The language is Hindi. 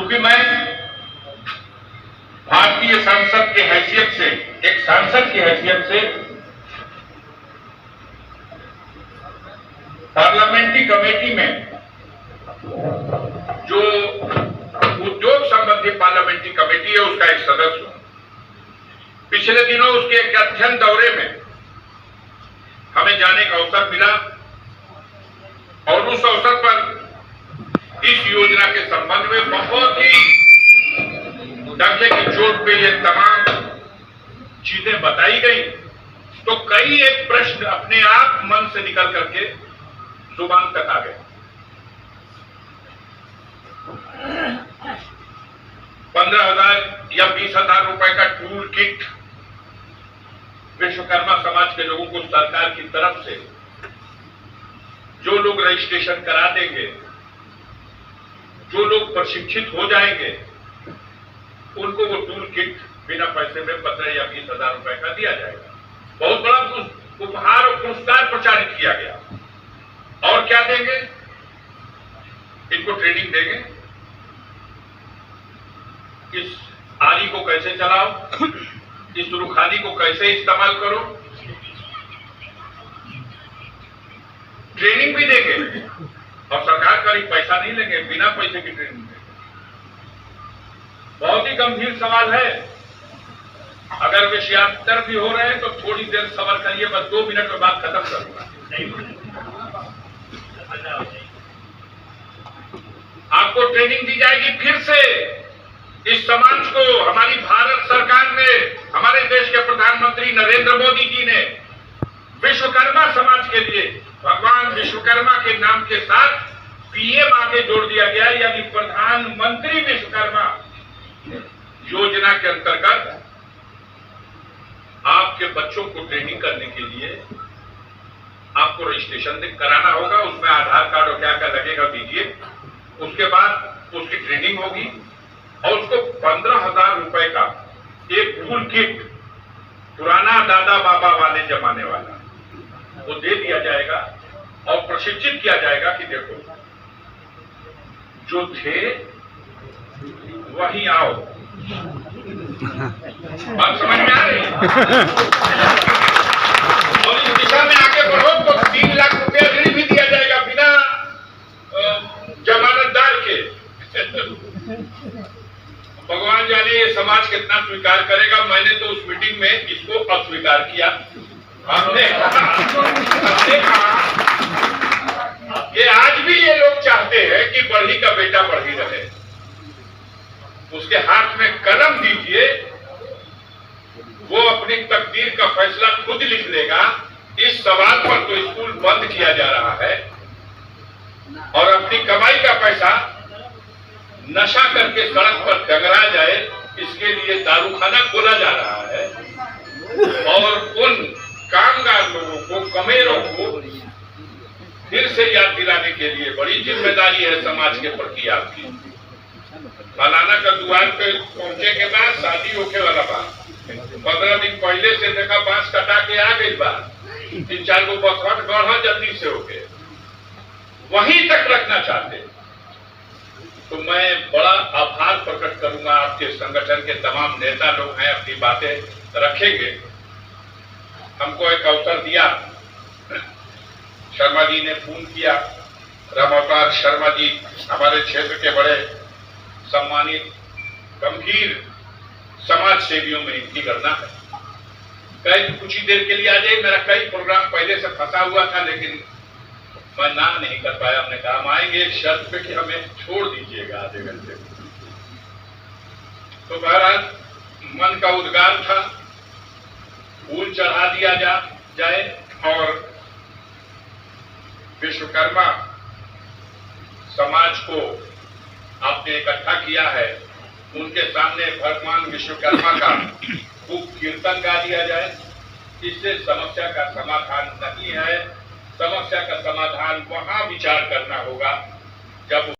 क्योंकि मैं भारतीय संसद की हैसियत से, एक सांसद की हैसियत से पार्लियामेंट्री कमेटी में, जो उद्योग संबंधी पार्लियामेंट्री कमेटी है, उसका एक सदस्य हूं। पिछले दिनों उसके एक अध्ययन दौरे में हमें जाने का अवसर मिला और उस अवसर पर इस योजना के संबंध में बहुत ही डंके की चोट पे ये तमाम चीजें बताई गई। तो कई एक प्रश्न अपने आप मन से निकल करके जुबान तक आ गए। 15,000 या 20,000 रुपए का टूल किट विश्वकर्मा समाज के लोगों को सरकार की तरफ से, जो लोग रजिस्ट्रेशन करा देंगे, जो लोग प्रशिक्षित हो जाएंगे, उनको वो टूल किट बिना पैसे में 15 या 20,000 रुपए का दिया जाएगा। बहुत बड़ा उपहार और पुरस्कार प्रचारित किया गया। और क्या देंगे? इनको ट्रेनिंग देंगे, इस आरी को कैसे चलाओ, इस रुखानी को कैसे इस्तेमाल करो, ट्रेनिंग भी देंगे। और सरकार का पैसा नहीं लेंगे, बिना पैसे की ट्रेनिंग देंगे। बहुत ही गंभीर सवाल है। अगर विषयांतर भी हो रहे हैं तो थोड़ी देर सबर करिए, बस 2 मिनट में बात खत्म करूंगा। आपको ट्रेनिंग दी जाएगी फिर से। इस समाज को हमारी भारत सरकार ने, हमारे देश के प्रधानमंत्री नरेंद्र मोदी जी ने विश्वकर्मा समाज के लिए भगवान विश्वकर्मा के नाम के साथ पीएम आगे जोड़ दिया गया, यानी प्रधानमंत्री विश्वकर्मा योजना के अंतर्गत आपके बच्चों को ट्रेनिंग करने के लिए आपको रजिस्ट्रेशन कराना होगा। उसमें आधार कार्ड और क्या क्या लगेगा दीजिए। उसके बाद उसकी ट्रेनिंग होगी और उसको 15,000 रुपए का एक टूल किट, पुराना दादा बाबा वाले जमाने वाला, वो दे दिया जाएगा और प्रशिक्षित किया जाएगा कि देखो जो थे वहीं आओ। बात समझ में आ रही? और इस दिशा में आगे बढ़ो तो 3 लाख रुपया ऋण भी दिया जाएगा बिना जमानतदार के। भगवान जाने ये समाज कितना स्वीकार करेगा। मैंने तो उस मीटिंग में इसको अस्वीकार किया। हमने कहा कि आज भी ये लोग चाहते हैं कि बढ़ी का बेटा बढ़ी रहे। उसके हाथ में कलम दीजिए, वो अपनी तकदीर का फैसला खुद लिख लेगा। इस सवाल पर तो स्कूल बंद किया जा रहा है और अपनी कमाई का पैसा नशा करके सड़क पर डगरा जाए, इसके लिए दारूखाना खोला जा रहा है। और उन कामगार लोगों को, कमेरों को फिर से याद दिलाने के लिए बड़ी जिम्मेदारी है समाज के प्रति आपकी। फलाना का द्वार पे पहुंचे के बाद शादी होके वाला बात, 15 दिन पहले से देखा बांस कटा के आ गई बात, 3-4 गो बसवट गढ़ा जल्दी से होके वहीं तक रखना चाहते। तो मैं बड़ा आभार प्रकट करूंगा। आपके संगठन के तमाम नेता लोग हैं, अपनी बातें रखेंगे। हमको एक अवसर दिया, शर्मा जी ने फोन किया, राम अवतार शर्मा जी हमारे क्षेत्र के बड़े सम्मानित गंभीर समाज सेवियों में इनकी गणना है। कई कुछ ही देर के लिए आ जाए, मेरा कई प्रोग्राम पहले से फंसा हुआ था लेकिन मैं ना नहीं कर पाया। हमने कहा हम आएंगे एक शर्त पे कि हमें छोड़ दीजिएगा आधे घंटे। तो बहरहाल मन का उद्गार था, फूल चढ़ा दिया जाए और विश्वकर्मा समाज को आपने इकट्ठा किया है, उनके सामने भगवान विश्वकर्मा का खूब कीर्तन गा दिया जाए। इससे समस्या का समाधान नहीं है। समस्या का समाधान वहां विचार करना होगा जब